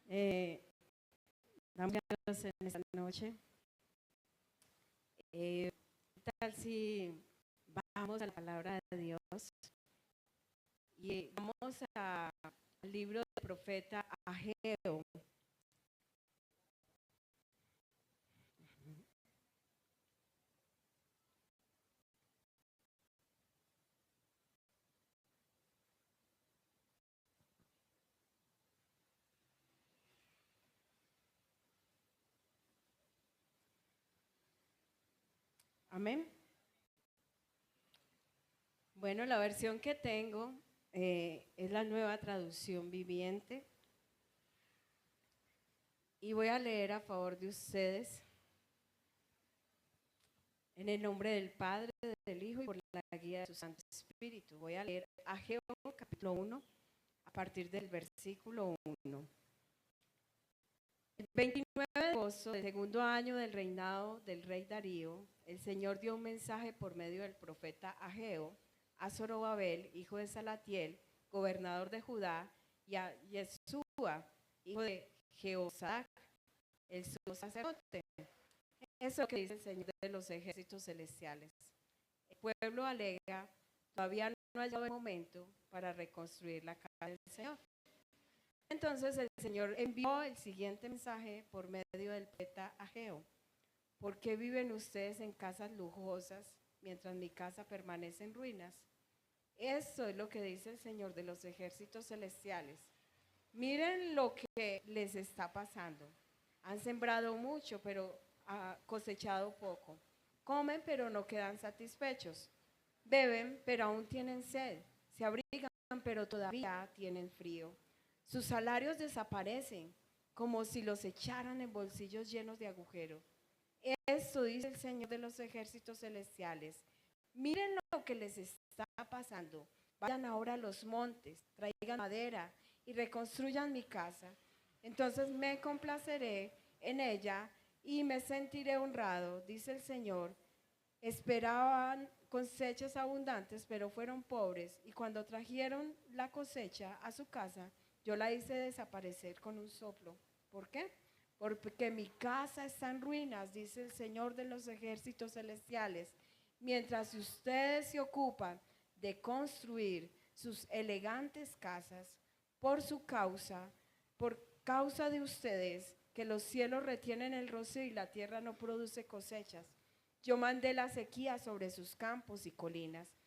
Eh, Damos gracias en esta noche. ¿Qué tal si vamos a la palabra de Dios? Y vamos al libro del profeta Ageo. Amén. Bueno, la versión que tengo es la Nueva Traducción Viviente. Y voy a leer a favor de ustedes en el nombre del Padre, del Hijo y por la guía de su Santo Espíritu. Voy a leer Ageo capítulo 1 a partir del versículo 1. El 29 de agosto del segundo año del reinado del rey Darío, el Señor dio un mensaje por medio del profeta Ageo a Zorobabel, hijo de Salatiel, gobernador de Judá, y a Yeshua, hijo de Jehosadac, el sumo sacerdote. Eso es lo que dice el Señor de los ejércitos celestiales. El pueblo alega, todavía no ha llegado el momento para reconstruir la casa del Señor. Entonces el Señor envió el siguiente mensaje por medio del profeta Ageo. ¿Por qué viven ustedes en casas lujosas mientras mi casa permanece en ruinas? Esto es lo que dice el Señor de los ejércitos celestiales. Miren lo que les está pasando. Han sembrado mucho, pero cosechado poco. Comen, pero no quedan satisfechos. Beben, pero aún tienen sed. Se abrigan, pero todavía tienen frío. Sus salarios desaparecen, como si los echaran en bolsillos llenos de agujeros. Esto dice el Señor de los ejércitos celestiales. Miren lo que les está pasando. Vayan ahora a los montes, traigan madera y reconstruyan mi casa. Entonces me complaceré en ella y me sentiré honrado, dice el Señor. Esperaban cosechas abundantes, pero fueron pobres, y cuando trajeron la cosecha a su casa, yo la hice desaparecer con un soplo. ¿Por qué? Porque mi casa está en ruinas, dice el Señor de los ejércitos celestiales, mientras ustedes se ocupan de construir sus elegantes casas por causa de ustedes, que los cielos retienen el rocío y la tierra no produce cosechas. Yo mandé la sequía sobre sus campos y colinas,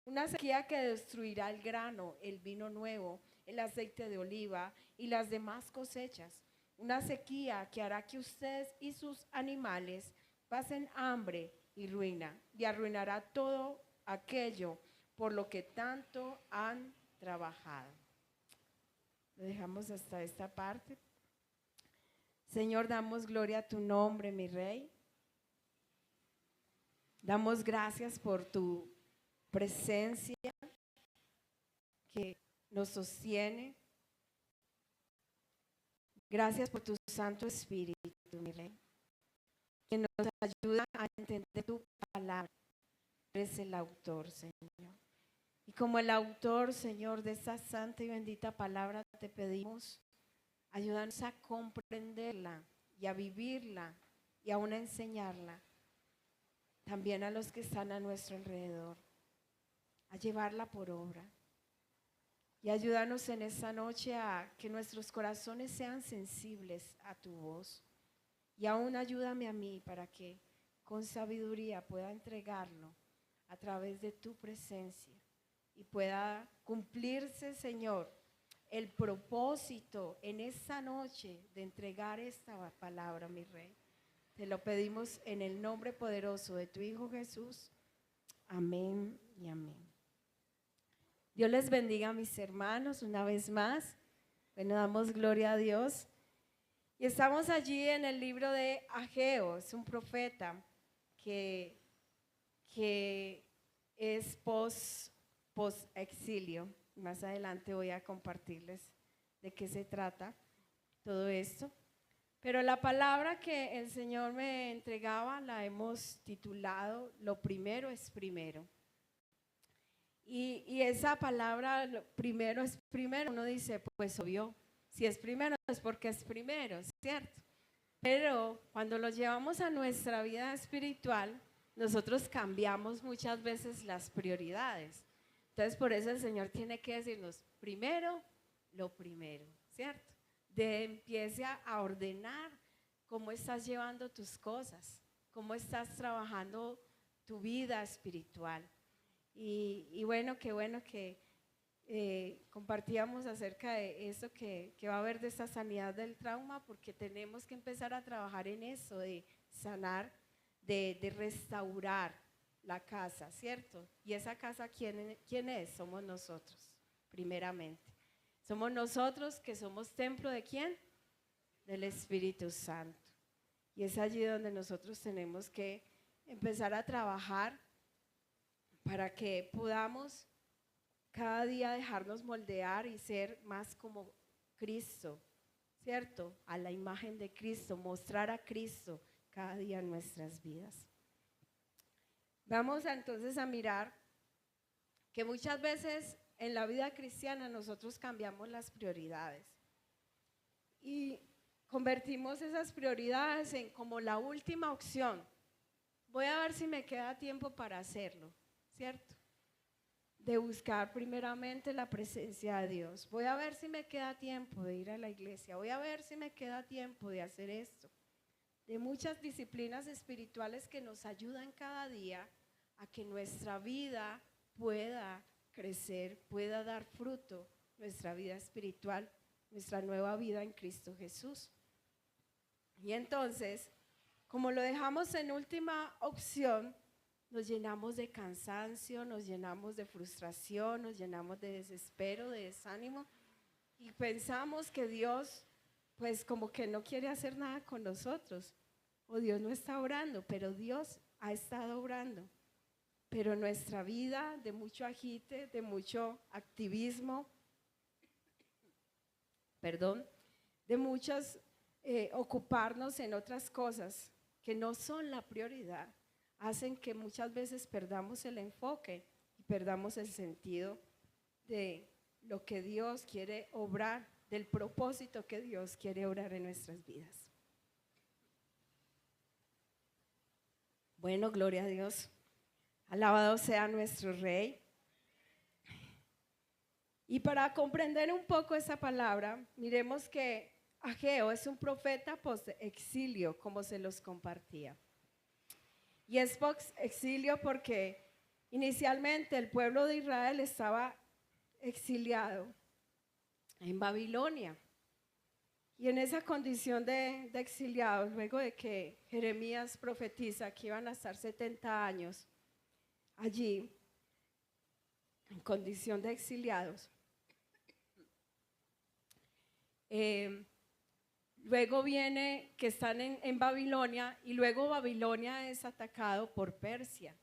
una sequía que destruirá el grano, el vino nuevo, el aceite de oliva y las demás cosechas. Una sequía que hará que ustedes y sus animales pasen hambre y ruina, y arruinará todo aquello por lo que tanto han trabajado. Lo dejamos hasta esta parte. Señor, damos gloria a tu nombre, mi Rey. Damos gracias por tu presencia que nos sostiene. Gracias por tu Santo Espíritu, mi Rey, que nos ayuda a entender tu palabra. Eres el autor, Señor. Y como el autor, Señor, de esta santa y bendita palabra, te pedimos, ayúdanos a comprenderla y a vivirla y aún a enseñarla también a los que están a nuestro alrededor, a llevarla por obra. Y ayúdanos en esta noche a que nuestros corazones sean sensibles a tu voz. Y aún ayúdame a mí para que con sabiduría pueda entregarlo a través de tu presencia y pueda cumplirse, Señor, el propósito en esta noche de entregar esta palabra, mi Rey. Te lo pedimos en el nombre poderoso de tu Hijo Jesús. Amén y amén. Dios les bendiga, mis hermanos, una vez más. Bueno, damos gloria a Dios. Y estamos allí en el libro de Ageo. Es un profeta que es post-exilio. Más adelante voy a compartirles de qué se trata todo esto. Pero la palabra que el Señor me entregaba la hemos titulado Lo primero es primero. Y esa palabra, lo primero es primero, uno dice, pues obvio, Si es primero es porque es primero, ¿cierto? Pero cuando lo llevamos a nuestra vida espiritual, nosotros cambiamos muchas veces las prioridades. Entonces, por eso el Señor tiene que decirnos, primero, lo primero, ¿cierto? Empiece a ordenar cómo estás llevando tus cosas, cómo estás trabajando tu vida espiritual. Y bueno que compartíamos acerca de eso que va a haber de esta sanidad del trauma, porque tenemos que empezar a trabajar en eso, de sanar, de restaurar la casa, ¿cierto? Y esa casa, ¿quién es? Somos nosotros, primeramente. Somos nosotros que somos templo ¿de quién? Del Espíritu Santo. Y es allí donde nosotros tenemos que empezar a trabajar para que podamos cada día dejarnos moldear y ser más como Cristo, ¿cierto? A la imagen de Cristo, mostrar a Cristo cada día en nuestras vidas. Vamos entonces a mirar que muchas veces en la vida cristiana nosotros cambiamos las prioridades y convertimos esas prioridades en como la última opción. Voy a ver si me queda tiempo para hacerlo, ¿cierto? De buscar primeramente la presencia de Dios. Voy a ver si me queda tiempo de ir a la iglesia. Voy a ver si me queda tiempo de hacer esto. De muchas disciplinas espirituales que nos ayudan cada día a que nuestra vida pueda crecer, pueda dar fruto, nuestra vida espiritual, nuestra nueva vida en Cristo Jesús. Y entonces, como lo dejamos en última opción, nos llenamos de cansancio, nos llenamos de frustración, nos llenamos de desespero, de desánimo y pensamos que Dios pues como que no quiere hacer nada con nosotros o Dios no está obrando, pero Dios ha estado obrando. Pero nuestra vida de mucho agite, de mucho activismo, de muchos ocuparnos en otras cosas que no son la prioridad, hacen que muchas veces perdamos el enfoque y perdamos el sentido de lo que Dios quiere obrar, del propósito que Dios quiere obrar en nuestras vidas. Bueno, gloria a Dios. Alabado sea nuestro Rey. Y para comprender un poco esa palabra, miremos que Ageo es un profeta post-exilio, como se los compartía. Y es post-exilio porque inicialmente el pueblo de Israel estaba exiliado en Babilonia. Y en esa condición de exiliados, luego de que Jeremías profetiza que iban a estar 70 años allí, en condición de exiliados, luego viene que están en Babilonia y luego Babilonia es atacado por Persia.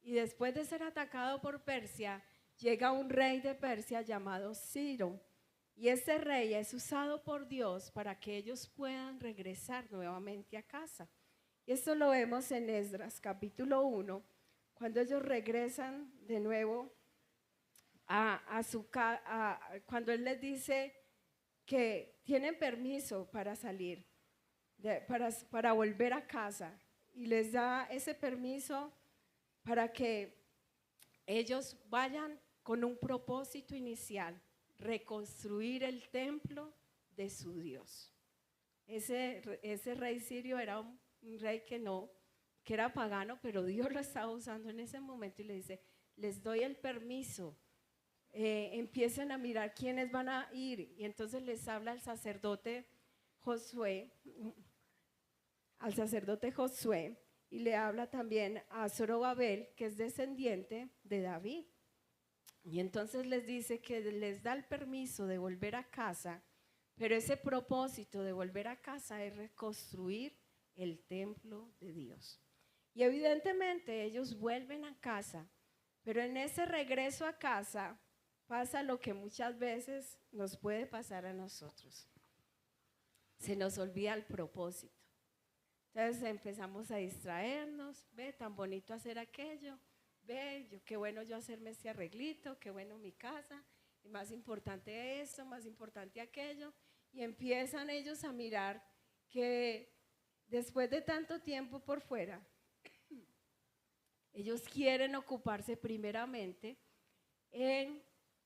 Y después de ser atacado por Persia, llega un rey de Persia llamado Ciro. Y ese rey es usado por Dios para que ellos puedan regresar nuevamente a casa. Y esto lo vemos en Esdras capítulo 1, cuando ellos regresan de nuevo a su casa, cuando él les dice que tienen permiso para salir, para volver a casa, y les da ese permiso para que ellos vayan con un propósito inicial, reconstruir el templo de su Dios. Ese rey sirio era un rey que era pagano, pero Dios lo estaba usando en ese momento y le dice, les doy el permiso, empiecen a mirar quiénes van a ir. Y entonces les habla al sacerdote Josué, y le habla también a Zorobabel, que es descendiente de David. Y entonces les dice que les da el permiso de volver a casa, pero ese propósito de volver a casa es reconstruir el templo de Dios. Y evidentemente ellos vuelven a casa, pero en ese regreso a casa pasa lo que muchas veces nos puede pasar a nosotros. Se nos olvida el propósito. Entonces empezamos a distraernos, ve, tan bonito hacer aquello, ve, qué bueno yo hacerme este arreglito, qué bueno mi casa, y más importante esto, más importante aquello, y empiezan ellos a mirar que después de tanto tiempo por fuera, ellos quieren ocuparse primeramente en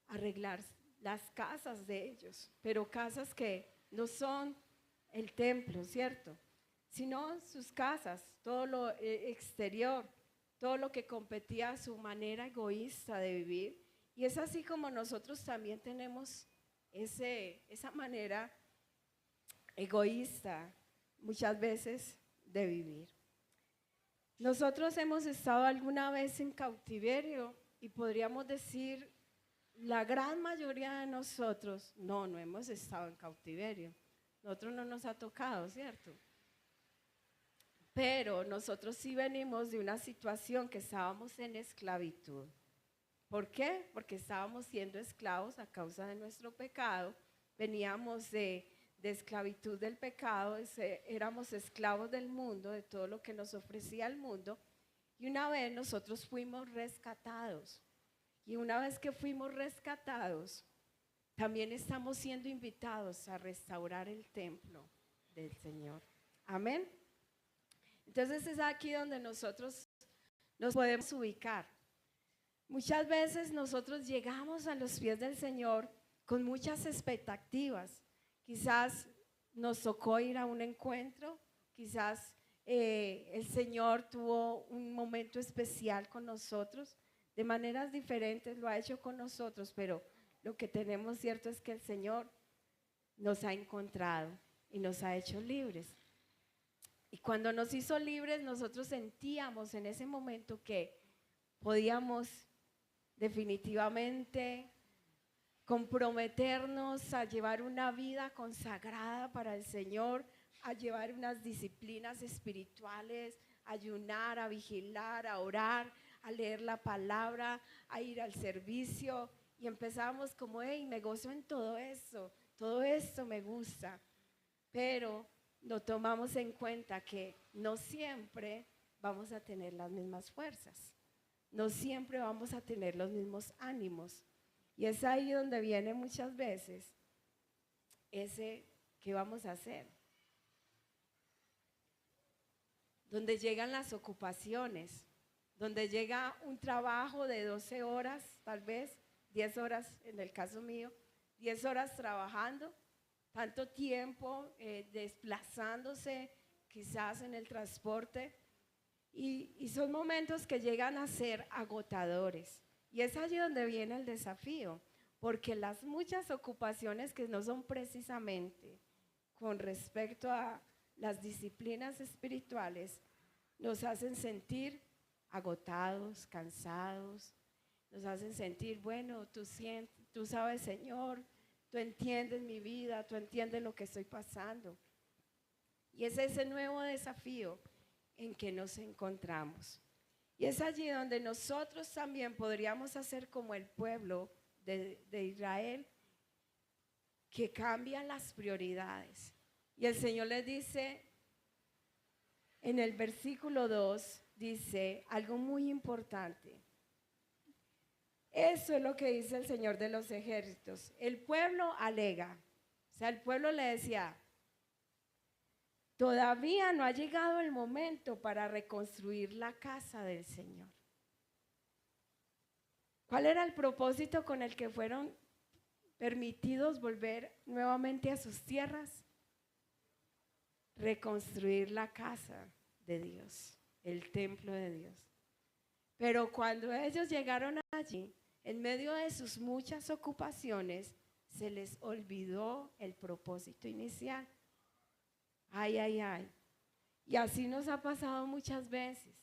arreglar las casas de ellos, pero casas que no son el templo, ¿cierto? Sino sus casas, todo lo exterior, todo lo que competía a su manera egoísta de vivir. Y es así como nosotros también tenemos esa manera egoísta muchas veces de vivir. Nosotros hemos estado alguna vez en cautiverio y podríamos decir, la gran mayoría de nosotros, no hemos estado en cautiverio. Nosotros no nos ha tocado, ¿cierto? Pero nosotros sí venimos de una situación que estábamos en esclavitud. ¿Por qué? Porque estábamos siendo esclavos a causa de nuestro pecado. Veníamos de esclavitud del pecado, éramos esclavos del mundo, de todo lo que nos ofrecía el mundo. Y una vez nosotros fuimos rescatados. Y una vez que fuimos rescatados, también estamos siendo invitados a restaurar el templo del Señor. Amén. Entonces es aquí donde nosotros nos podemos ubicar. Muchas veces nosotros llegamos a los pies del Señor con muchas expectativas. Quizás nos tocó ir a un encuentro, quizás el Señor tuvo un momento especial con nosotros. De maneras diferentes lo ha hecho con nosotros, pero lo que tenemos cierto es que el Señor nos ha encontrado y nos ha hecho libres. Y cuando nos hizo libres, nosotros sentíamos en ese momento que podíamos definitivamente comprometernos a llevar una vida consagrada para el Señor, a llevar unas disciplinas espirituales, a ayunar, a vigilar, a orar, a leer la palabra, a ir al servicio. Y empezamos como, hey, me gozo en todo esto me gusta. Pero no tomamos en cuenta que no siempre vamos a tener las mismas fuerzas, no siempre vamos a tener los mismos ánimos. Y es ahí donde viene muchas veces ¿qué vamos a hacer? Donde llegan las ocupaciones, donde llega un trabajo de 12 horas, tal vez 10 horas en el caso mío, 10 horas trabajando, tanto tiempo desplazándose quizás en el transporte, y son momentos que llegan a ser agotadores. Y es allí donde viene el desafío, porque las muchas ocupaciones que no son precisamente con respecto a las disciplinas espirituales nos hacen sentir agotados, cansados, nos hacen sentir, bueno, tú sabes, Señor, tú entiendes mi vida, tú entiendes lo que estoy pasando. Y es ese nuevo desafío en que nos encontramos. Y es allí donde nosotros también podríamos hacer como el pueblo de Israel, que cambian las prioridades. Y el Señor les dice, en el versículo 2, dice algo muy importante. Eso es lo que dice el Señor de los ejércitos. El pueblo alega, o sea, el pueblo le decía, todavía no ha llegado el momento para reconstruir la casa del Señor. ¿Cuál era el propósito con el que fueron permitidos volver nuevamente a sus tierras? Reconstruir la casa de Dios, el templo de Dios. Pero cuando ellos llegaron allí, en medio de sus muchas ocupaciones, se les olvidó el propósito inicial. Ay, ay, ay. Y así nos ha pasado muchas veces.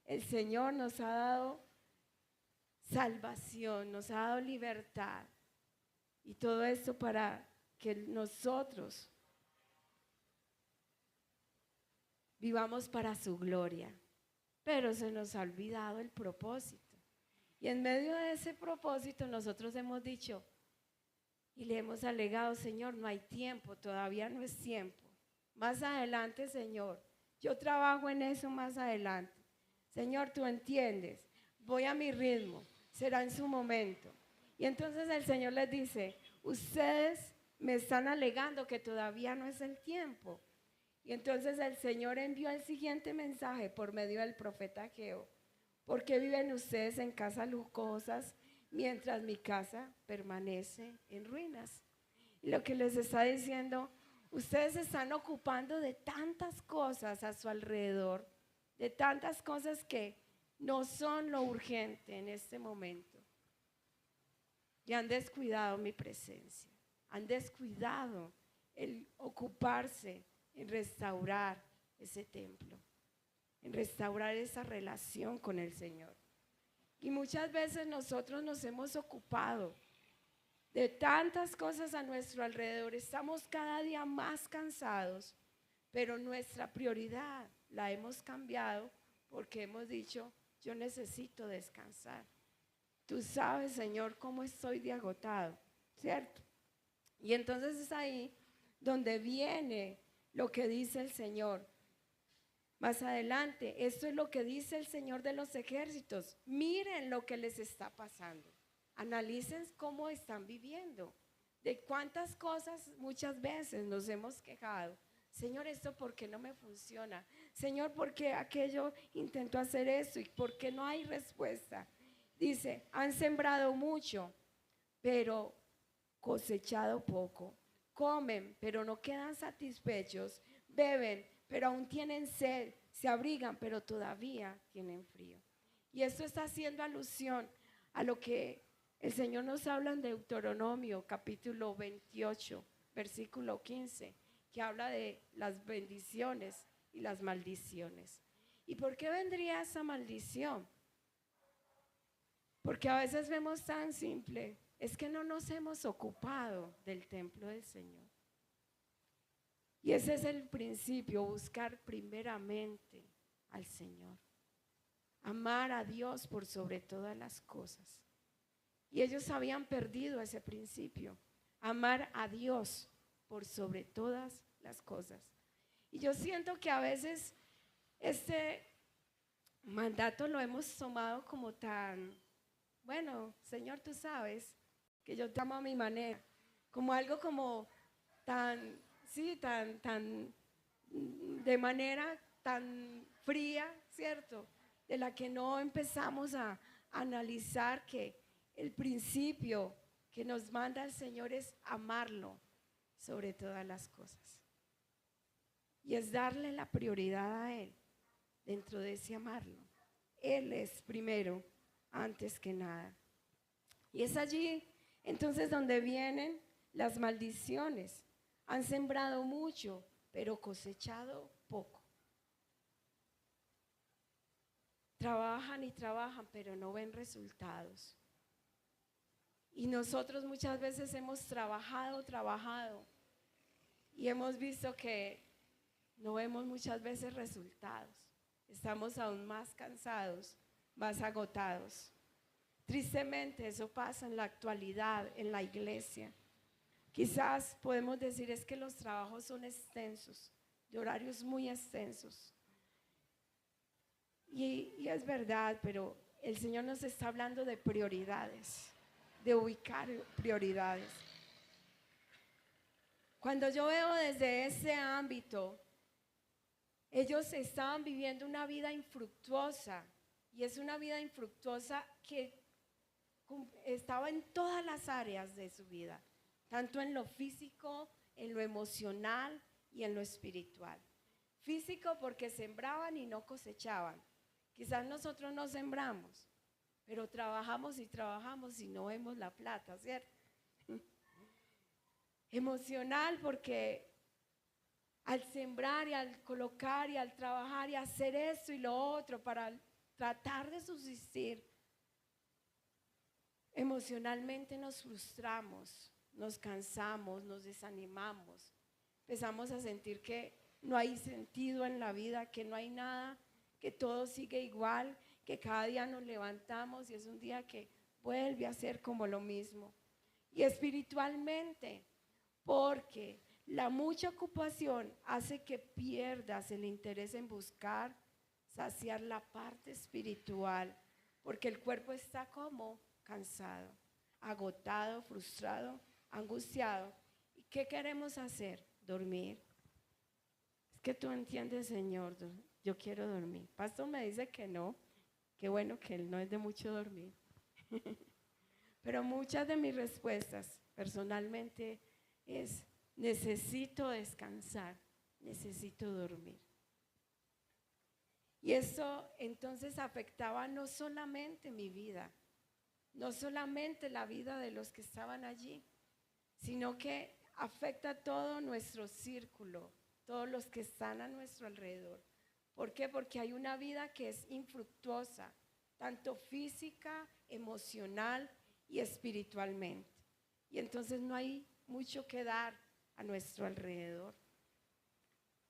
El Señor nos ha dado salvación, nos ha dado libertad. Y todo esto para que nosotros vivamos para su gloria. Pero se nos ha olvidado el propósito. Y en medio de ese propósito nosotros hemos dicho y le hemos alegado, Señor, no hay tiempo, todavía no es tiempo. Más adelante, Señor, yo trabajo en eso más adelante. Señor, tú entiendes, voy a mi ritmo, será en su momento. Y entonces el Señor les dice, ustedes me están alegando que todavía no es el tiempo. Y entonces el Señor envió el siguiente mensaje por medio del profeta Ageo. ¿Por qué viven ustedes en casas lujosas mientras mi casa permanece en ruinas? Y lo que les está diciendo, ustedes se están ocupando de tantas cosas a su alrededor, de tantas cosas que no son lo urgente en este momento. Y han descuidado mi presencia, han descuidado el ocuparse en restaurar ese templo, en restaurar esa relación con el Señor. Y muchas veces nosotros nos hemos ocupado de tantas cosas a nuestro alrededor, estamos cada día más cansados, pero nuestra prioridad la hemos cambiado porque hemos dicho, yo necesito descansar. Tú sabes, Señor, cómo estoy de agotado, ¿cierto? Y entonces es ahí donde viene lo que dice el Señor. Más adelante, esto es lo que dice el Señor de los ejércitos. Miren lo que les está pasando. Analicen cómo están viviendo. De cuántas cosas muchas veces nos hemos quejado. Señor, ¿esto por qué no me funciona? Señor, ¿por qué aquello intentó hacer esto? ¿Y por qué no hay respuesta? Dice, han sembrado mucho, pero cosechado poco. Comen, pero no quedan satisfechos. Beben, pero aún tienen sed. Se abrigan, pero todavía tienen frío. Y esto está haciendo alusión a lo que el Señor nos habla en Deuteronomio capítulo 28, versículo 15, que habla de las bendiciones y las maldiciones. ¿Y por qué vendría esa maldición? Porque a veces vemos tan simple, es que no nos hemos ocupado del templo del Señor. Y ese es el principio, buscar primeramente al Señor. Amar a Dios por sobre todas las cosas. Y ellos habían perdido ese principio, amar a Dios por sobre todas las cosas. Y yo siento que a veces este mandato lo hemos tomado como tan, bueno, Señor, tú sabes que yo te amo a mi manera, como algo como tan, sí, tan, de manera tan fría, ¿cierto? De la que no empezamos a analizar que el principio que nos manda el Señor es amarlo sobre todas las cosas. Y es darle la prioridad a Él dentro de ese amarlo. Él es primero, antes que nada. Y es allí entonces donde vienen las maldiciones. Han sembrado mucho, pero cosechado poco. Trabajan y trabajan, pero no ven resultados. Y nosotros muchas veces hemos trabajado y hemos visto que no vemos muchas veces resultados. Estamos aún más cansados, más agotados. Tristemente eso pasa en la actualidad, en la iglesia. Quizás podemos decir es que los trabajos son extensos, de horarios muy extensos. Y es verdad, pero el Señor nos está hablando de prioridades, de ubicar prioridades. Cuando yo veo desde ese ámbito, ellos estaban viviendo una vida infructuosa, y es una vida infructuosa que estaba en todas las áreas de su vida, tanto en lo físico, en lo emocional y en lo espiritual. Físico porque sembraban y no cosechaban. Quizás nosotros no sembramos, pero trabajamos y no vemos la plata, ¿cierto? Emocional porque al sembrar y al colocar y al trabajar y hacer esto y lo otro para tratar de subsistir, emocionalmente nos frustramos, nos cansamos, nos desanimamos, empezamos a sentir que no hay sentido en la vida, que no hay nada, que todo sigue igual, que cada día nos levantamos y es un día que vuelve a ser como lo mismo. Y espiritualmente, porque la mucha ocupación hace que pierdas el interés en buscar saciar la parte espiritual, porque el cuerpo está como cansado, agotado, frustrado, angustiado. Y ¿Qué queremos hacer? Dormir. Es que tú entiendes, Señor, yo quiero dormir. Pastor me dice que no, qué bueno que él no es de mucho dormir. Pero muchas de mis respuestas personalmente es, necesito descansar, necesito dormir. Y eso entonces afectaba no solamente mi vida, no solamente la vida de los que estaban allí, sino que afecta todo nuestro círculo, todos los que están a nuestro alrededor. ¿Por qué? Porque hay una vida que es infructuosa, tanto física, emocional y espiritualmente. Y entonces no hay mucho que dar a nuestro alrededor.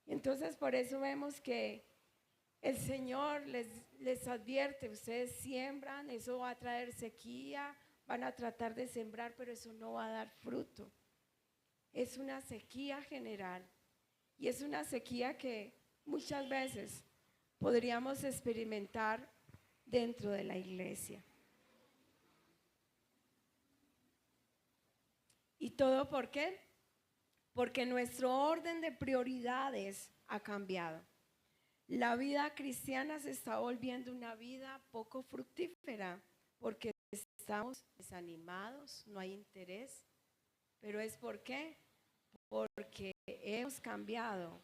Entonces por eso vemos que el Señor les advierte, ustedes siembran, eso va a traer sequía, van a tratar de sembrar, pero eso no va a dar fruto. Es una sequía general y es una sequía que muchas veces podríamos experimentar dentro de la iglesia. ¿Y todo por qué? Porque nuestro orden de prioridades ha cambiado. La vida cristiana se está volviendo una vida poco fructífera porque estamos desanimados, no hay interés. ¿Pero es por qué? Porque hemos cambiado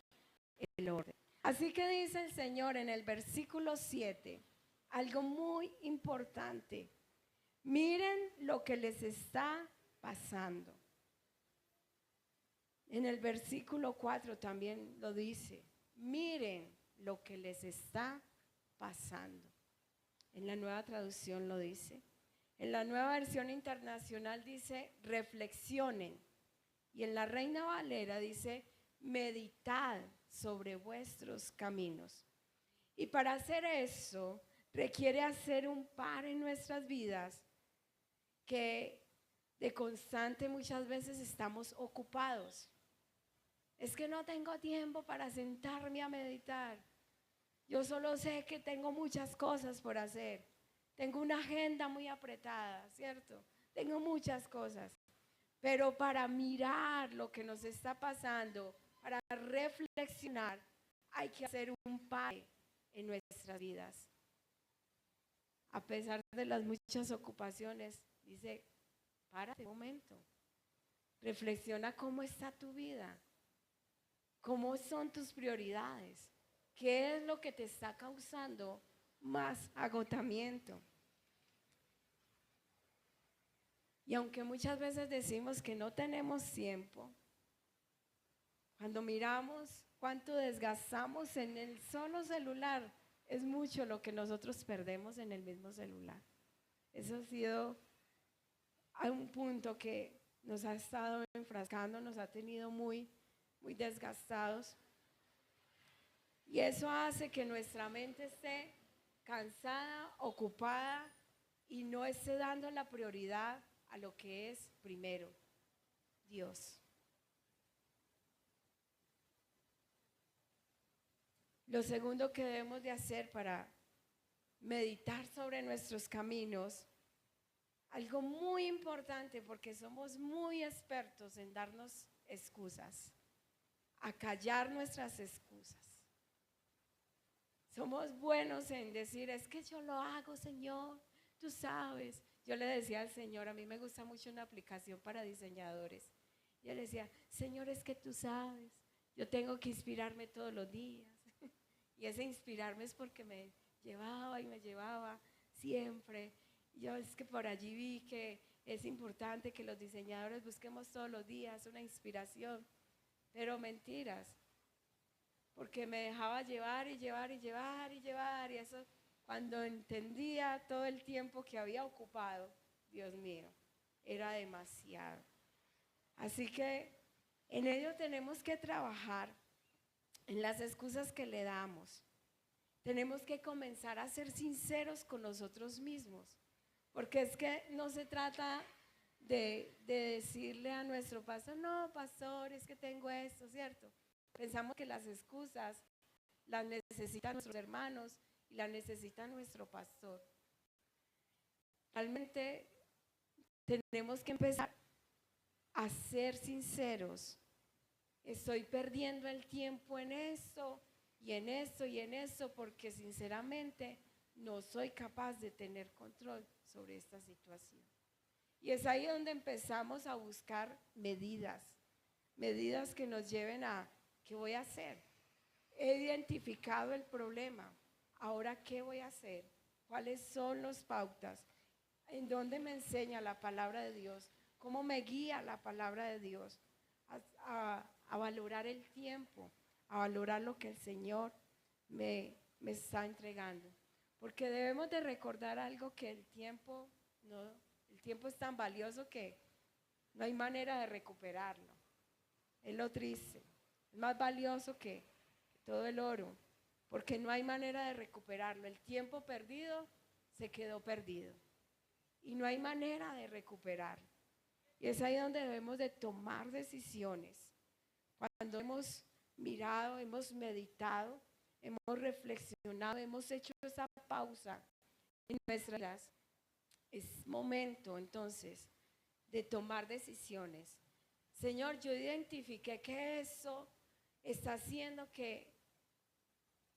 el orden. Así que dice el Señor en el versículo 7, algo muy importante. Miren lo que les está pasando. En el versículo 4 también lo dice. Miren lo que les está pasando. En la Nueva Traducción lo dice. En la Nueva Versión Internacional dice reflexionen. Y en la Reina Valera dice meditad sobre vuestros caminos. Y para hacer eso requiere hacer un par en nuestras vidas que de constante muchas veces estamos ocupados. Es que no tengo tiempo para sentarme a meditar. Yo solo sé que tengo muchas cosas por hacer. Tengo una agenda muy apretada, ¿cierto? Tengo muchas cosas. Pero para mirar lo que nos está pasando, para reflexionar, hay que hacer un pare en nuestras vidas. A pesar de las muchas ocupaciones, dice, párate un momento. Reflexiona cómo está tu vida. ¿Cómo son tus prioridades? ¿Qué es lo que te está causando más agotamiento? Y aunque muchas veces decimos que no tenemos tiempo, cuando miramos cuánto desgastamos en el solo celular, es mucho lo que nosotros perdemos en el mismo celular. Eso ha sido a un punto que nos ha estado enfrascando, nos ha tenido muy desgastados. Y eso hace que nuestra mente esté cansada, ocupada y no esté dando la prioridad a lo que es primero, Dios. Lo segundo que debemos de hacer para meditar sobre nuestros caminos, algo muy importante porque somos muy expertos en darnos excusas, a callar nuestras excusas. Somos buenos en decir, es que yo lo hago, Señor, tú sabes. Yo le decía al Señor, a mí me gusta mucho una aplicación para diseñadores. Yo le decía, Señor, es que tú sabes, yo tengo que inspirarme todos los días. Y ese inspirarme es porque me llevaba y me llevaba siempre. Yo es que por allí vi que es importante que los diseñadores busquemos todos los días una inspiración, pero mentiras. Porque me dejaba llevar y llevar y llevar y llevar, y eso cuando entendía todo el tiempo que había ocupado, Dios mío, era demasiado. Así que en ello tenemos que trabajar, en las excusas que le damos. Tenemos que comenzar a ser sinceros con nosotros mismos, porque es que no se trata de decirle a nuestro pastor, no, pastor, es que tengo esto, ¿cierto? Pensamos que las excusas las necesitan nuestros hermanos y las necesita nuestro pastor. Realmente tenemos que empezar a ser sinceros. Estoy perdiendo el tiempo en esto y en esto y en esto porque sinceramente no soy capaz de tener control sobre esta situación. Y es ahí donde empezamos a buscar medidas que nos lleven a ¿qué voy a hacer? He identificado el problema, ahora ¿qué voy a hacer? ¿Cuáles son las pautas? ¿En dónde me enseña la palabra de Dios? ¿Cómo me guía la palabra de Dios? A valorar el tiempo, a valorar lo que el Señor me está entregando. Porque debemos de recordar algo, que el tiempo es tan valioso que no hay manera de recuperarlo. Es lo triste. Es más valioso que todo el oro, porque no hay manera de recuperarlo. El tiempo perdido se quedó perdido y no hay manera de recuperarlo. Y es ahí donde debemos de tomar decisiones. Cuando hemos mirado, hemos meditado, hemos reflexionado, hemos hecho esa pausa en nuestras vidas, es momento entonces de tomar decisiones. Señor, yo identifiqué que eso está haciendo que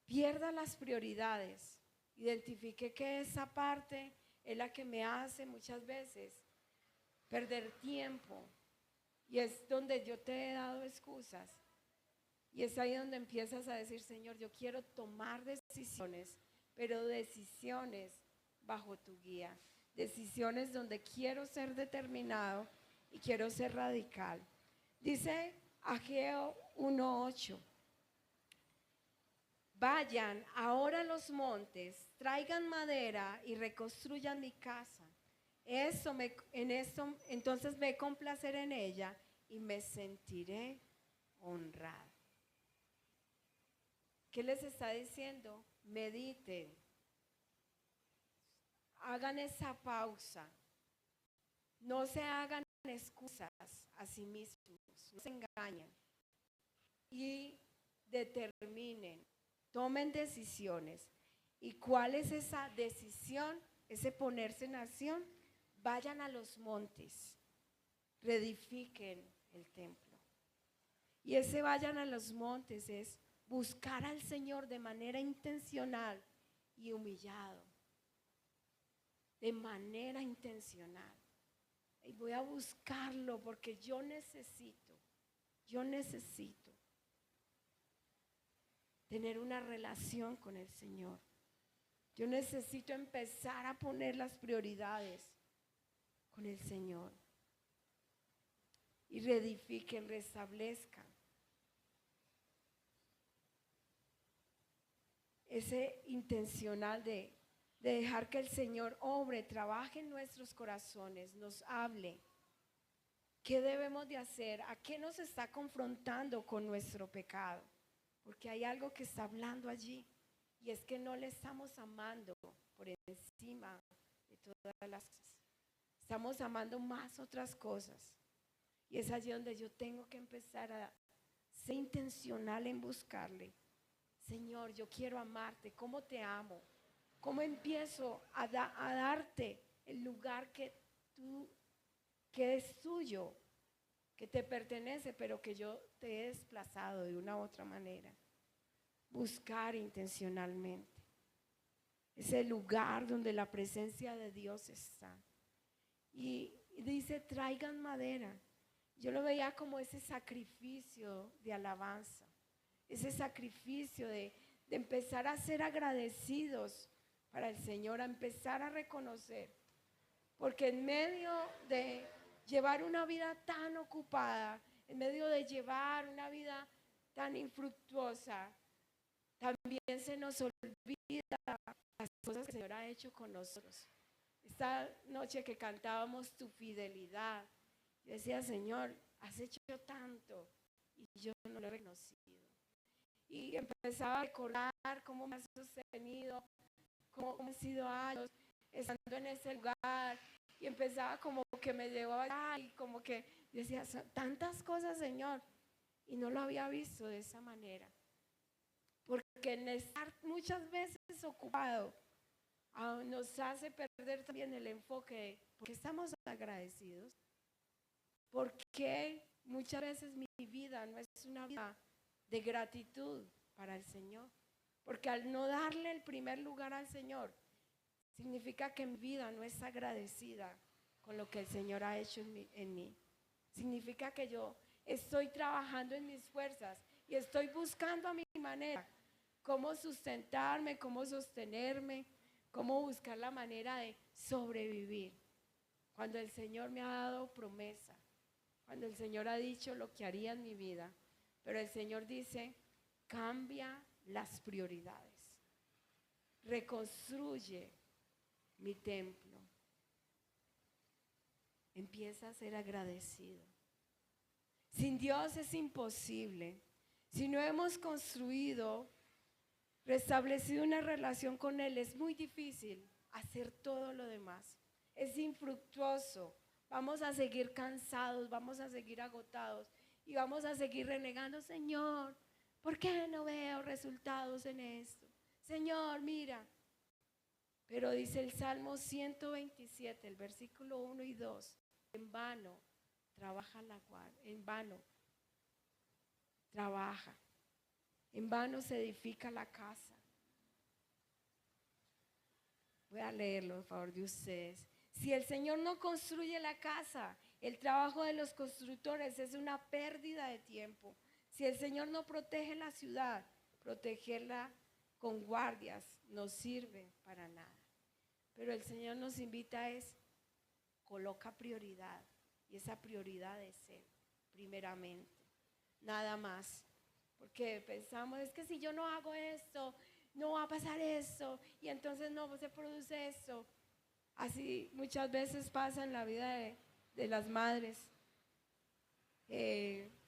pierda las prioridades. Identifiqué que esa parte es la que me hace muchas veces perder tiempo. Y es donde yo te he dado excusas. Y es ahí donde empiezas a decir, Señor, yo quiero tomar decisiones, pero decisiones bajo tu guía. Decisiones donde quiero ser determinado y quiero ser radical. Dice Ageo 1:8. Vayan ahora a los montes, traigan madera y reconstruyan mi casa. Entonces me complaceré en ella y me sentiré honrado. ¿Qué les está diciendo? Mediten, hagan esa pausa, no se hagan excusas a sí mismos, no se engañen y determinen, tomen decisiones. ¿Y cuál es esa decisión? Ese ponerse en acción. Vayan a los montes, reedifiquen el templo. Y ese vayan a los montes es buscar al Señor de manera intencional y humillado. De manera intencional. Y voy a buscarlo porque yo necesito tener una relación con el Señor. Yo necesito empezar a poner las prioridades con el Señor. Y reedifiquen, restablezcan. Ese intencional de dejar que el Señor obre, trabaje en nuestros corazones, nos hable. ¿Qué debemos de hacer? ¿A qué nos está confrontando con nuestro pecado? Porque hay algo que está hablando allí y es que no le estamos amando por encima de todas las cosas. Estamos amando más otras cosas. Y es allí donde yo tengo que empezar a ser intencional en buscarle. Señor, yo quiero amarte. ¿Cómo te amo? ¿Cómo empiezo a darte el lugar que es tuyo, que te pertenece, pero que yo te he desplazado de una u otra manera? Buscar intencionalmente ese lugar donde la presencia de Dios está. Y dice, traigan madera. Yo lo veía como ese sacrificio de alabanza, ese sacrificio de empezar a ser agradecidos para el Señor, a empezar a reconocer. Porque en medio de llevar una vida tan ocupada, en medio de llevar una vida tan infructuosa, también se nos olvida las cosas que el Señor ha hecho con nosotros. Esta noche que cantábamos Tu fidelidad, yo decía, Señor, has hecho tanto y yo no lo he reconocido. Y empezaba a recordar cómo me has sostenido, cómo han sido años estando en ese lugar. Y empezaba como que me llevaba y como que decía, tantas cosas, Señor, y no lo había visto de esa manera. Porque en estar muchas veces ocupado nos hace perder también el enfoque de por qué estamos agradecidos. Porque muchas veces mi vida no es una vida de gratitud para el Señor. Porque al no darle el primer lugar al Señor, significa que mi vida no es agradecida con lo que el Señor ha hecho en mí. Significa que yo estoy trabajando en mis fuerzas y estoy buscando a mi manera cómo sustentarme, cómo sostenerme, cómo buscar la manera de sobrevivir. Cuando el Señor me ha dado promesa, cuando el Señor ha dicho lo que haría en mi vida, pero el Señor dice, cambia las prioridades, reconstruye mi templo, empieza a ser agradecido. Sin Dios es imposible. Si no hemos construido, restablecido una relación con Él, es muy difícil hacer todo lo demás. Es infructuoso. Vamos a seguir cansados, vamos a seguir agotados y vamos a seguir renegando. Señor, ¿por qué no veo resultados en esto? Señor, mira. Pero dice el Salmo 127, el versículo 1 y 2, en vano trabaja la guardia, en vano trabaja, en vano se edifica la casa. Voy a leerlo en favor de ustedes. Si el Señor no construye la casa, el trabajo de los constructores es una pérdida de tiempo. Si el Señor no protege la ciudad, protegerla con guardias no sirve para nada. Pero el Señor nos invita a coloca prioridad, y esa prioridad es Él, primeramente, nada más. Porque pensamos, es que si yo no hago esto, no va a pasar esto, y entonces no se produce esto. Así muchas veces pasa en la vida de las madres.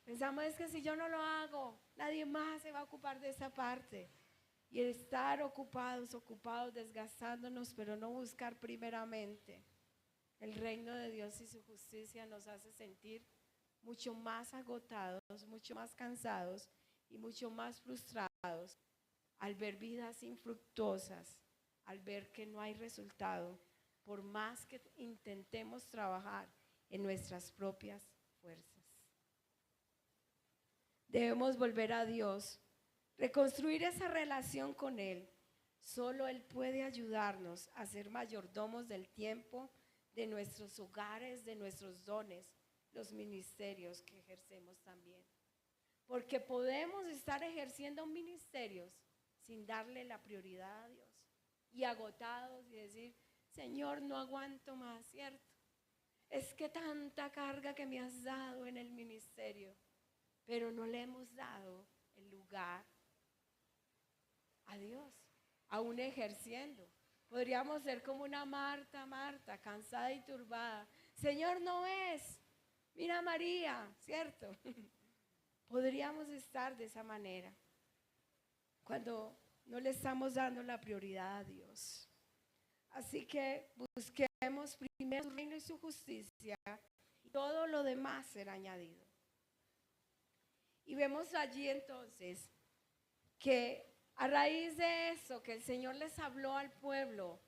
Pensamos, es que si yo no lo hago, nadie más se va a ocupar de esa parte. Y el estar ocupados, desgastándonos, pero no buscar primeramente el reino de Dios y su justicia, nos hace sentir mucho más agotados, mucho más cansados y mucho más frustrados al ver vidas infructuosas, al ver que no hay resultado, por más que intentemos trabajar en nuestras propias fuerzas. Debemos volver a Dios, reconstruir esa relación con Él. Solo Él puede ayudarnos a ser mayordomos del tiempo, de nuestros hogares, de nuestros dones, los ministerios que ejercemos también. Porque podemos estar ejerciendo ministerios sin darle la prioridad a Dios y agotados y decir, Señor, no aguanto más, ¿cierto? Es que tanta carga que me has dado en el ministerio, pero no le hemos dado el lugar a Dios, aún ejerciendo. Podríamos ser como una Marta, cansada y turbada. Señor, no es. Mira a María, ¿cierto? Podríamos estar de esa manera cuando no le estamos dando la prioridad a Dios. Así que busquemos primero su reino y su justicia, y todo lo demás será añadido. Y vemos allí entonces que a raíz de eso que el Señor les habló al pueblo,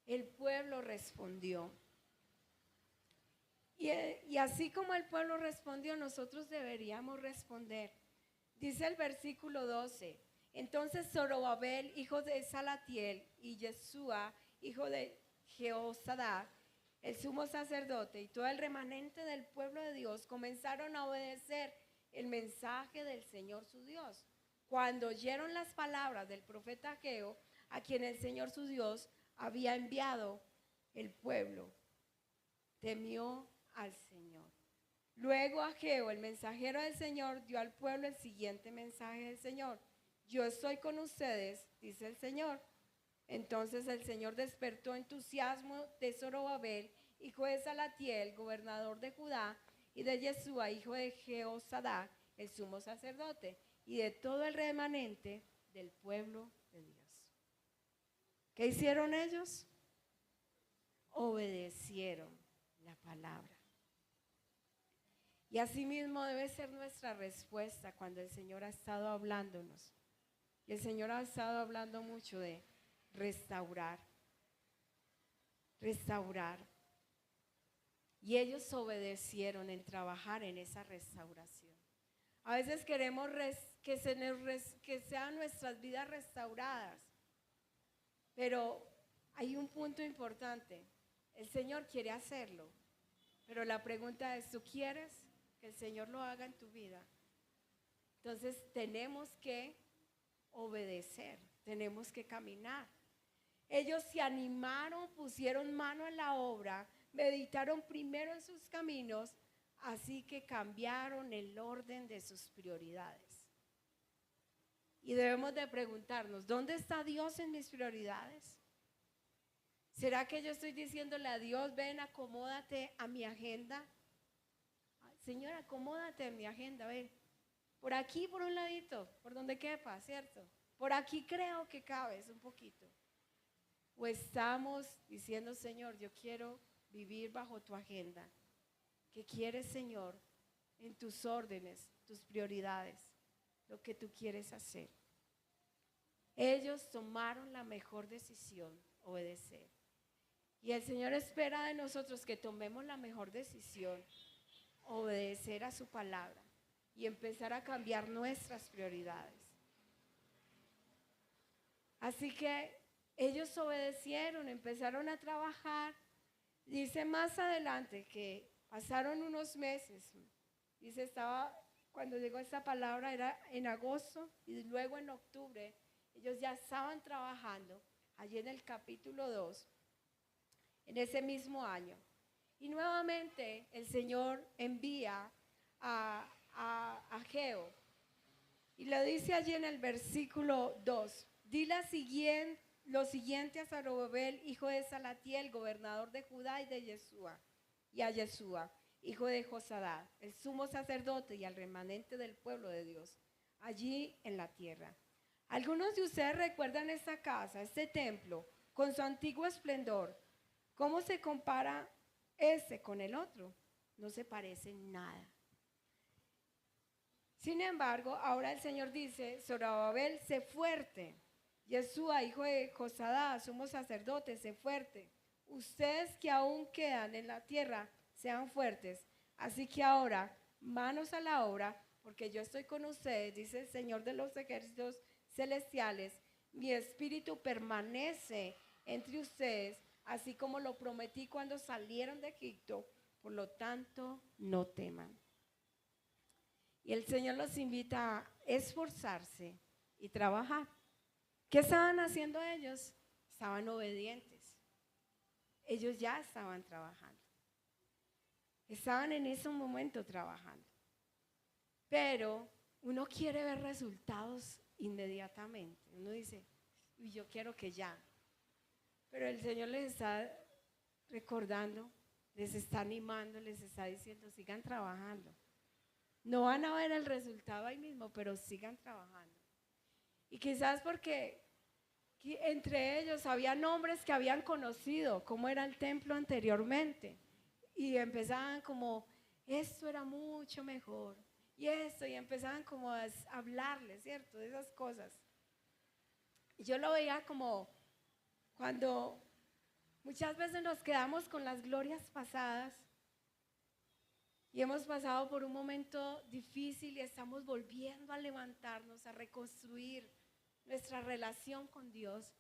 el pueblo respondió. Y así como el pueblo respondió, nosotros deberíamos responder. Dice el versículo 12, entonces Zorobabel, hijo de Salatiel, y Yeshua, hijo de Jehosadac, el sumo sacerdote, y todo el remanente del pueblo de Dios comenzaron a obedecer el mensaje del Señor su Dios. Cuando oyeron las palabras del profeta Ageo, a quien el Señor su Dios había enviado, el pueblo temió al Señor. Luego Ageo, el mensajero del Señor, dio al pueblo el siguiente mensaje del Señor. Yo estoy con ustedes, dice el Señor. Entonces el Señor despertó entusiasmo de Zorobabel, hijo de Salatiel, gobernador de Judá, y de Yeshua, hijo de Jehosadac, el sumo sacerdote, y de todo el remanente del pueblo de Dios. ¿Qué hicieron ellos? Obedecieron la palabra. Y así mismo debe ser nuestra respuesta cuando el Señor ha estado hablándonos. Y el Señor ha estado hablando mucho de restaurar. Restaurar. Y ellos obedecieron en trabajar en esa restauración. A veces queremos que sean nuestras vidas restauradas, pero hay un punto importante. El Señor quiere hacerlo, pero la pregunta es, ¿tú quieres que el Señor lo haga en tu vida? Entonces tenemos que obedecer, tenemos que caminar. Ellos se animaron, pusieron mano a la obra, meditaron primero en sus caminos, así que cambiaron el orden de sus prioridades. Y debemos de preguntarnos, ¿dónde está Dios en mis prioridades? ¿Será que yo estoy diciéndole a Dios, ven, acomódate a mi agenda? Señor, acomódate a mi agenda, ven. Por aquí, por un ladito, por donde quepa, ¿cierto? Por aquí creo que cabes un poquito. O estamos diciendo, Señor, yo quiero vivir bajo tu agenda. ¿Qué quieres, Señor, en tus órdenes, tus prioridades, lo que tú quieres hacer? Ellos tomaron la mejor decisión, obedecer. Y el Señor espera de nosotros que tomemos la mejor decisión, obedecer a su palabra y empezar a cambiar nuestras prioridades. Así que ellos obedecieron, empezaron a trabajar. Dice más adelante que pasaron unos meses. Dice, cuando llegó esta palabra era en agosto y luego en octubre ellos ya estaban trabajando allí en el capítulo 2, en ese mismo año. Y nuevamente el Señor envía a Ageo y le dice allí en el versículo 2, di lo siguiente a Zorobabel, hijo de Salatiel, gobernador de Judá, y a Yeshua, hijo de Josadá, el sumo sacerdote, y al remanente del pueblo de Dios, allí en la tierra. Algunos de ustedes recuerdan esta casa, este templo, con su antiguo esplendor. ¿Cómo se compara este con el otro? No se parecen nada. Sin embargo, ahora el Señor dice, Zorobabel, sé fuerte. Yeshua, hijo de Josadá, sumo sacerdote, sé fuerte. Ustedes que aún quedan en la tierra, sean fuertes. Así que ahora, manos a la obra, porque yo estoy con ustedes, dice el Señor de los ejércitos celestiales. Mi espíritu permanece entre ustedes, así como lo prometí cuando salieron de Egipto. Por lo tanto, no teman. Y el Señor los invita a esforzarse y trabajar. ¿Qué estaban haciendo ellos? Estaban obedientes. Ellos ya estaban trabajando. Estaban en ese momento trabajando. Pero uno quiere ver resultados inmediatamente. Uno dice, yo quiero que ya. Pero el Señor les está recordando, les está animando, les está diciendo, sigan trabajando. No van a ver el resultado ahí mismo, pero sigan trabajando. Y quizás porque entre ellos había nombres que habían conocido cómo era el templo anteriormente. Y empezaban como, esto era mucho mejor. Y esto, y empezaban como a hablarles, ¿cierto? De esas cosas. Y yo lo veía como cuando muchas veces nos quedamos con las glorias pasadas y hemos pasado por un momento difícil y estamos volviendo a levantarnos, a reconstruir nuestra relación con Dios.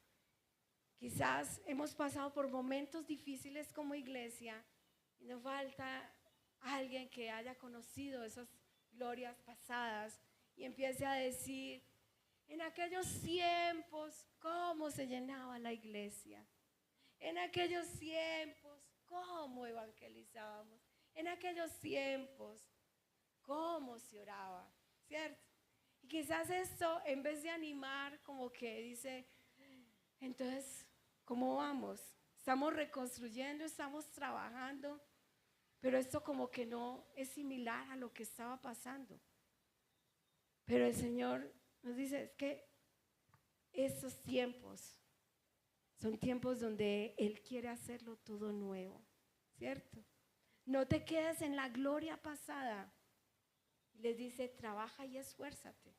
Quizás hemos pasado por momentos difíciles como iglesia y nos falta alguien que haya conocido esas glorias pasadas y empiece a decir, en aquellos tiempos, ¿cómo se llenaba la iglesia? En aquellos tiempos, ¿cómo evangelizábamos? En aquellos tiempos, ¿cómo se oraba? ¿Cierto? Y quizás esto, en vez de animar, como que dice, entonces, ¿cómo vamos? Estamos reconstruyendo, estamos trabajando, pero esto como que no es similar a lo que estaba pasando. Pero el Señor nos dice, es que estos tiempos son tiempos donde Él quiere hacerlo todo nuevo, ¿cierto? No te quedes en la gloria pasada. Les dice, trabaja y esfuérzate.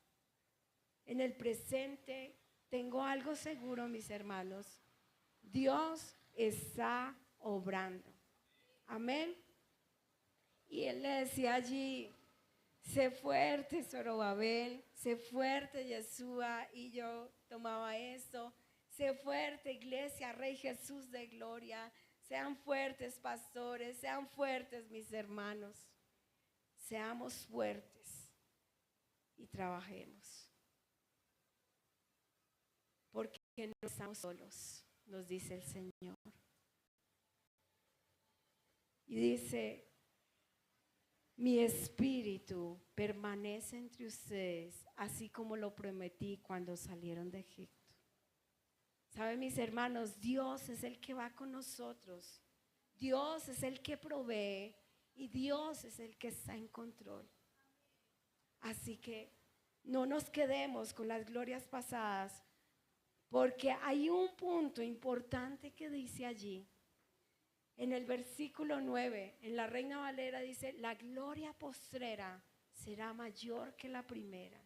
En el presente tengo algo seguro, mis hermanos. Dios está obrando. Amén. Y él le decía allí, sé fuerte, Zorobabel, sé fuerte, Yeshua. Y yo tomaba esto, sé fuerte, iglesia, Rey Jesús de gloria. Sean fuertes, pastores, sean fuertes, mis hermanos. Seamos fuertes y trabajemos. Porque no estamos solos, nos dice el Señor. Y dice, mi espíritu permanece entre ustedes, así como lo prometí cuando salieron de Egipto. ¿Saben, mis hermanos? Dios es el que va con nosotros. Dios es el que provee y Dios es el que está en control. Así que no nos quedemos con las glorias pasadas, porque hay un punto importante que dice allí. En el versículo 9, en la Reina Valera dice, la gloria postrera será mayor que la primera.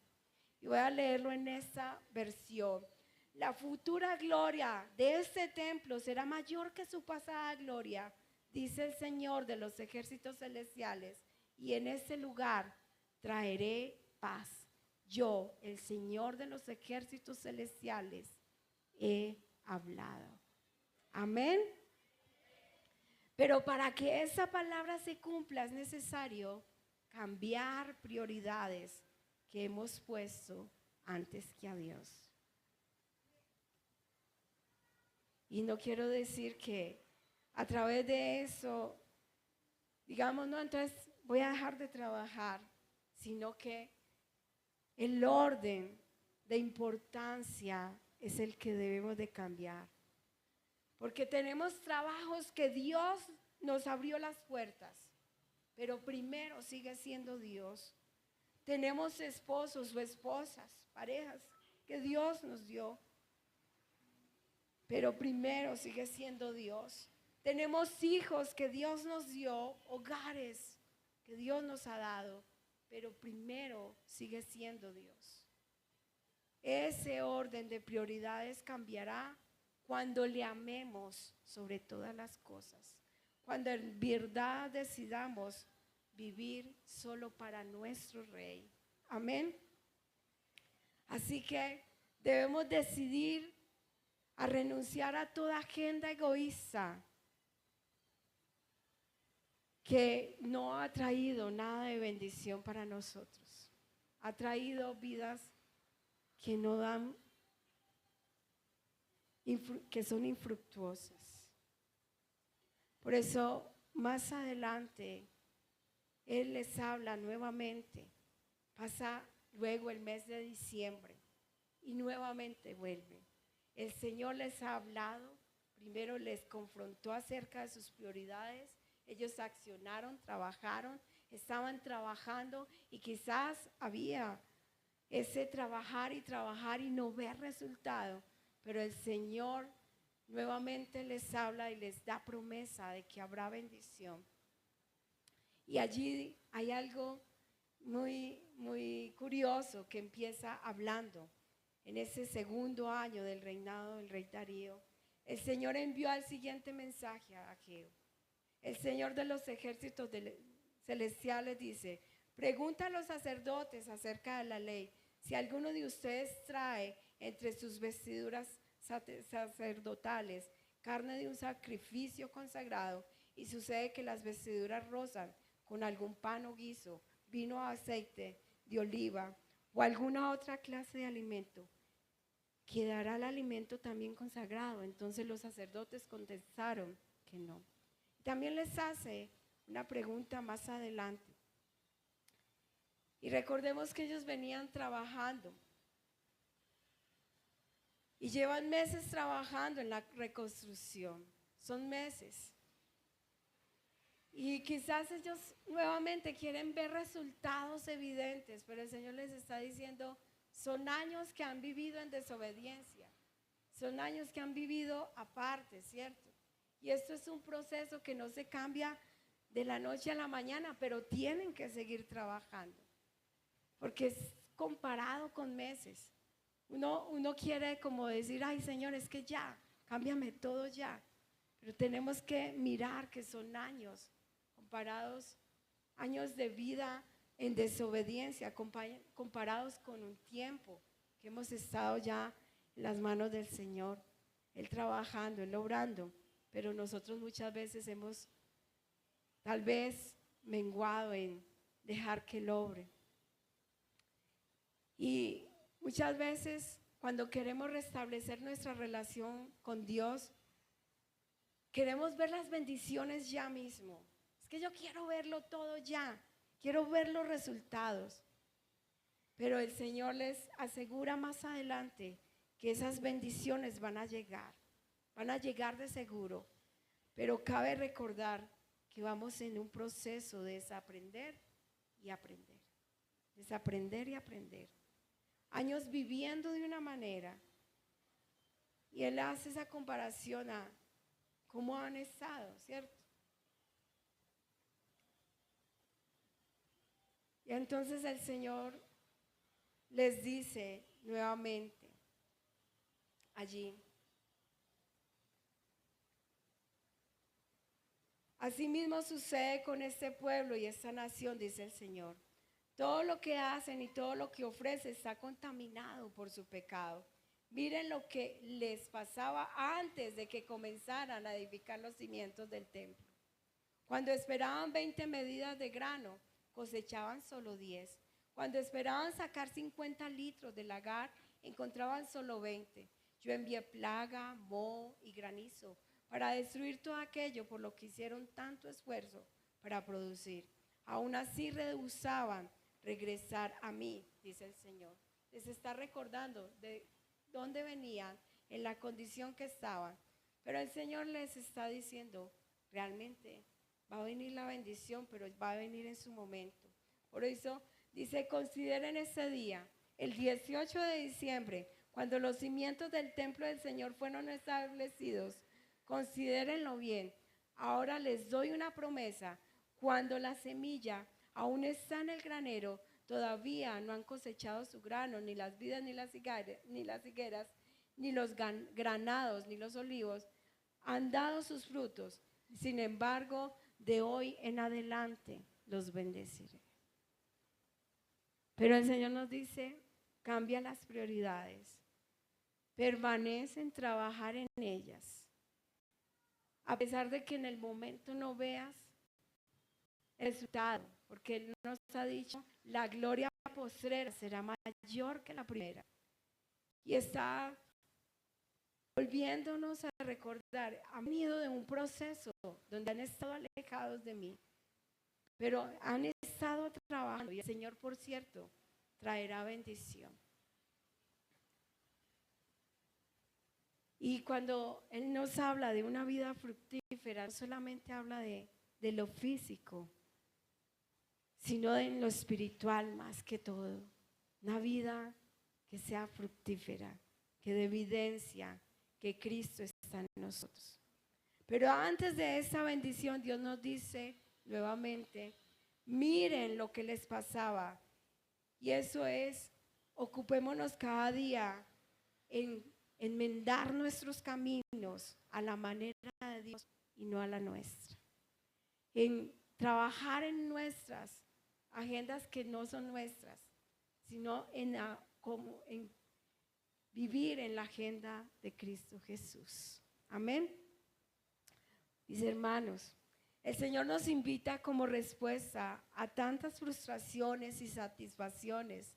Y voy a leerlo en esta versión. La futura gloria de este templo será mayor que su pasada gloria, dice el Señor de los ejércitos celestiales, y en ese lugar traeré paz. Yo, el Señor de los ejércitos celestiales, he hablado. Amén. Pero para que esa palabra se cumpla es necesario cambiar prioridades que hemos puesto antes que a Dios. Y no quiero decir que a través de eso, digamos, no, entonces voy a dejar de trabajar, sino que el orden de importancia es el que debemos de cambiar. Porque tenemos trabajos que Dios nos abrió las puertas, pero primero sigue siendo Dios. Tenemos esposos o esposas, parejas que Dios nos dio, pero primero sigue siendo Dios. Tenemos hijos que Dios nos dio, hogares que Dios nos ha dado, pero primero sigue siendo Dios. Ese orden de prioridades cambiará cuando le amemos sobre todas las cosas, cuando en verdad decidamos vivir solo para nuestro Rey. Amén. Así que debemos decidir a renunciar a toda agenda egoísta que no ha traído nada de bendición para nosotros. Ha traído vidas que no dan, que son infructuosas. Por eso, más adelante, Él les habla nuevamente. Pasa luego el mes de diciembre y nuevamente vuelve. El Señor les ha hablado, primero les confrontó acerca de sus prioridades. Ellos accionaron, trabajaron, estaban trabajando y quizás había ese trabajar y no ver resultado. Pero el Señor nuevamente les habla y les da promesa de que habrá bendición. Y allí hay algo muy curioso que empieza hablando. En ese segundo año del reinado del rey Darío, el Señor envió el siguiente mensaje a Ageo. El Señor de los ejércitos celestiales dice, pregunta a los sacerdotes acerca de la ley, si alguno de ustedes trae entre sus vestiduras sacerdotales carne de un sacrificio consagrado y sucede que las vestiduras rozan con algún pan o guiso, vino o aceite de oliva o alguna otra clase de alimento, ¿quedará el alimento también consagrado? Entonces los sacerdotes contestaron que no. También les hace una pregunta más adelante. Y recordemos que ellos venían trabajando y llevan meses trabajando en la reconstrucción. Son meses. Y quizás ellos nuevamente quieren ver resultados evidentes, pero el Señor les está diciendo, son años que han vivido en desobediencia, son años que han vivido aparte, ¿cierto? Y esto es un proceso que no se cambia de la noche a la mañana, pero tienen que seguir trabajando, porque es comparado con meses. Uno quiere como decir, ay Señor, es que ya, cámbiame todo ya, pero tenemos que mirar que son años comparados años de vida en desobediencia comparados con un tiempo que hemos estado ya en las manos del Señor, Él trabajando, Él obrando, pero nosotros muchas veces hemos tal vez menguado en dejar que Él obre. Y muchas veces cuando queremos restablecer nuestra relación con Dios, queremos ver las bendiciones ya mismo. Es que yo quiero verlo todo ya, quiero ver los resultados. Pero el Señor les asegura más adelante que esas bendiciones van a llegar de seguro. Pero cabe recordar que vamos en un proceso de desaprender y aprender. Desaprender y aprender. Años viviendo de una manera. Y Él hace esa comparación a cómo han estado, ¿cierto? Y entonces el Señor les dice nuevamente allí: asimismo sucede con este pueblo y esta nación, dice el Señor. Todo lo que hacen y todo lo que ofrecen está contaminado por su pecado. Miren lo que les pasaba antes de que comenzaran a edificar los cimientos del templo. Cuando esperaban 20 medidas de grano, cosechaban solo 10. Cuando esperaban sacar 50 litros del lagar, encontraban solo 20. Yo envié plaga, moho y granizo para destruir todo aquello por lo que hicieron tanto esfuerzo para producir. Aún así rehusaban regresar a mí, dice el Señor. Les está recordando de dónde venían, en la condición que estaban. Pero el Señor les está diciendo, realmente va a venir la bendición, pero va a venir en su momento. Por eso dice, consideren este día, el 18 de diciembre, cuando los cimientos del templo del Señor fueron establecidos. Considérenlo bien. Ahora les doy una promesa. Cuando la semilla aún está en el granero, todavía no han cosechado su grano, ni las vides, ni las higueras, ni los granados, ni los olivos han dado sus frutos. Sin embargo, de hoy en adelante los bendeciré. Pero el Señor nos dice, cambia las prioridades, permanece en trabajar en ellas. A pesar de que en el momento no veas el resultado, porque Él nos ha dicho, la gloria postrera será mayor que la primera. Y está volviéndonos a recordar, han venido de un proceso donde han estado alejados de mí, pero han estado trabajando y el Señor, por cierto, traerá bendición. Y cuando Él nos habla de una vida fructífera, no solamente habla de lo físico, sino de lo espiritual más que todo. Una vida que sea fructífera, que dé evidencia que Cristo está en nosotros. Pero antes de esa bendición, Dios nos dice nuevamente, miren lo que les pasaba. Y eso es, ocupémonos cada día en enmendar nuestros caminos a la manera de Dios y no a la nuestra. En trabajar en nuestras agendas que no son nuestras, sino en vivir en la agenda de Cristo Jesús. Amén. Mis hermanos, el Señor nos invita como respuesta a tantas frustraciones y satisfacciones,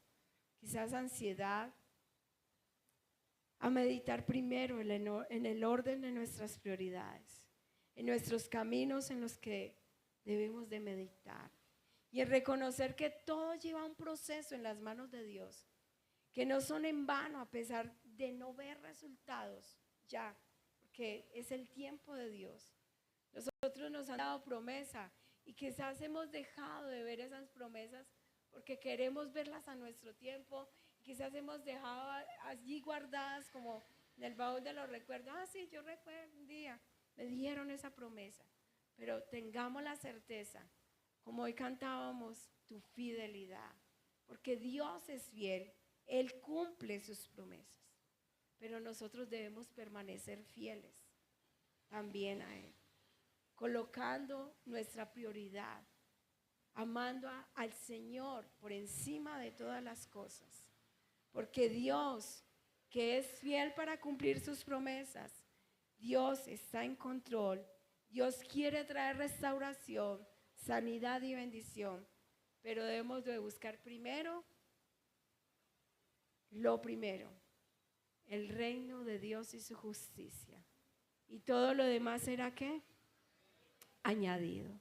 quizás ansiedad, a meditar primero en el orden de nuestras prioridades, en nuestros caminos en los que debemos de meditar y en reconocer que todo lleva un proceso en las manos de Dios, que no son en vano a pesar de no ver resultados ya, porque es el tiempo de Dios. Nosotros nos han dado promesa y quizás hemos dejado de ver esas promesas porque queremos verlas a nuestro tiempo. Quizás hemos dejado allí guardadas como en el baúl de los recuerdos. Sí, yo recuerdo un día, me dieron esa promesa. Pero tengamos la certeza, como hoy cantábamos, tu fidelidad. Porque Dios es fiel, Él cumple sus promesas. Pero nosotros debemos permanecer fieles también a Él, colocando nuestra prioridad amando al Señor por encima de todas las cosas. Porque Dios, que es fiel para cumplir sus promesas, Dios está en control. Dios quiere traer restauración, sanidad y bendición. Pero debemos de buscar primero lo primero, el reino de Dios y su justicia. Y todo lo demás será ¿qué? Añadido.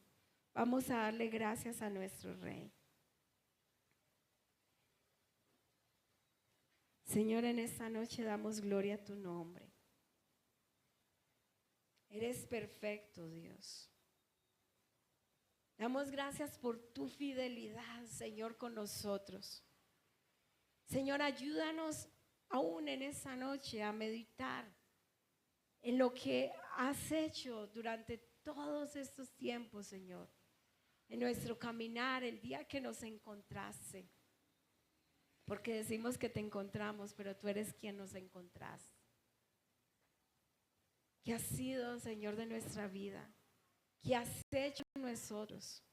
Vamos a darle gracias a nuestro Rey. Señor, en esta noche damos gloria a tu nombre. Eres perfecto, Dios. Damos gracias por tu fidelidad, Señor, con nosotros. Señor, ayúdanos aún en esta noche a meditar en lo que has hecho durante todos estos tiempos, Señor. En nuestro caminar, el día que nos encontraste. Porque decimos que te encontramos, pero tú eres quien nos encontraste. ¿Qué has sido, Señor, de nuestra vida? ¿Qué has hecho en nosotros?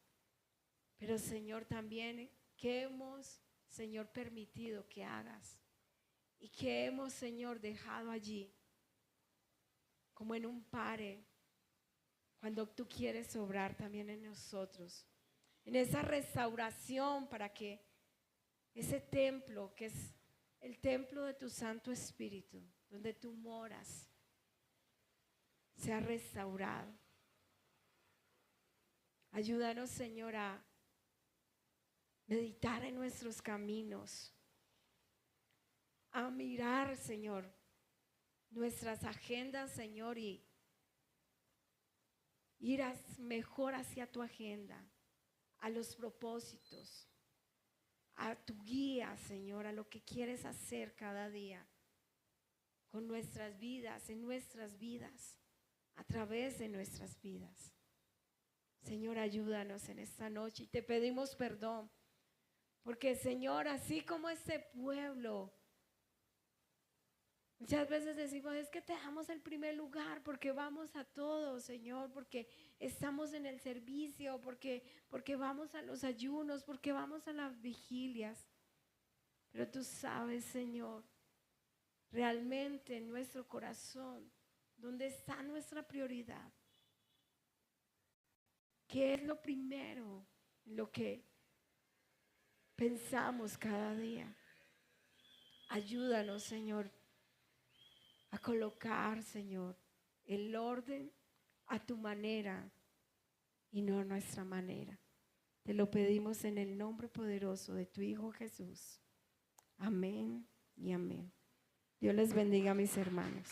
Pero, Señor, también, ¿qué hemos, Señor, permitido que hagas? Y ¿qué hemos, Señor, dejado allí? Como en un pare, cuando tú quieres obrar también en nosotros. En esa restauración para que ese templo, que es el templo de tu Santo Espíritu, donde tú moras, sea restaurado. Ayúdanos, Señor, a meditar en nuestros caminos, a mirar, Señor, nuestras agendas, Señor, y ir mejor hacia tu agenda, a los propósitos, a tu guía, Señor, a lo que quieres hacer cada día con nuestras vidas, en nuestras vidas, a través de nuestras vidas. Señor, ayúdanos en esta noche y te pedimos perdón, porque, Señor, así como este pueblo, muchas veces decimos, es que te damos el primer lugar porque vamos a todo, Señor, porque estamos en el servicio, porque vamos a los ayunos, porque vamos a las vigilias. Pero tú sabes, Señor, realmente en nuestro corazón, ¿dónde está nuestra prioridad? ¿Qué es lo primero en lo que pensamos cada día? Ayúdanos, Señor, a colocar, Señor, el orden a tu manera y no a nuestra manera. Te lo pedimos en el nombre poderoso de tu Hijo Jesús. Amén y amén. Dios les bendiga, mis hermanos.